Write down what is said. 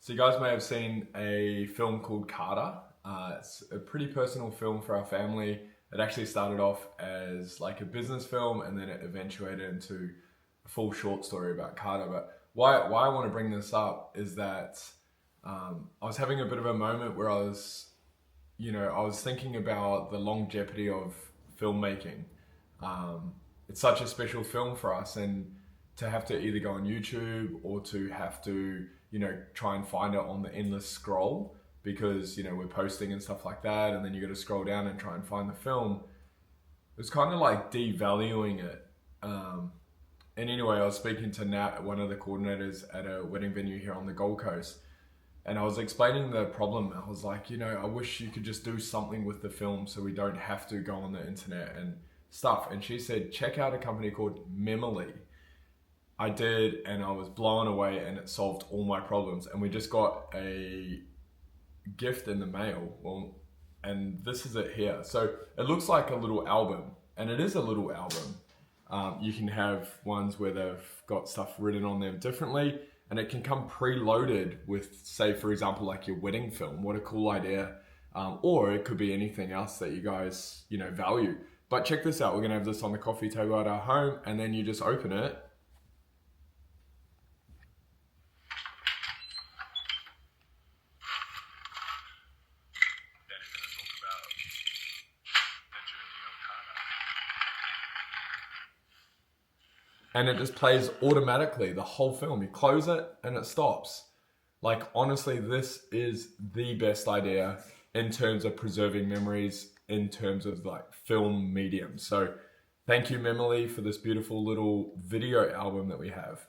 So you guys may have seen a film called Carter. It's a pretty personal film for our family. It actually started off as like a business film and then it eventuated into a full short story about Carter. But why I want to bring this up is that I was having a bit of a moment where I was thinking about the longevity of filmmaking. It's such a special film for us, and to have to either go on YouTube or to have to, try and find it on the endless scroll because, we're posting and stuff like that, and then you got to scroll down and try and find the film. It was kind of like devaluing it. And anyway, I was speaking to Nat, one of the coordinators at a wedding venue here on the Gold Coast, and I was explaining the problem. I was like, I wish you could just do something with the film so we don't have to go on the internet and stuff. And she said, check out a company called Memmoly. I did, and I was blown away, and it solved all my problems. And we just got a gift in the mail. Well, and this is it here. So it looks like a little album, and it is a little album. You can have ones where they've got stuff written on them differently, and it can come preloaded with, say, for example, like your wedding film. What a cool idea. Or it could be anything else that you guys, value. But check this out. We're going to have this on the coffee table at our home, and then you just open it. And it just plays automatically, the whole film. You close it and it stops. Like, honestly, this is the best idea in terms of preserving memories, in terms of like film medium. So thank you, Memmoly, for this beautiful little video album that we have.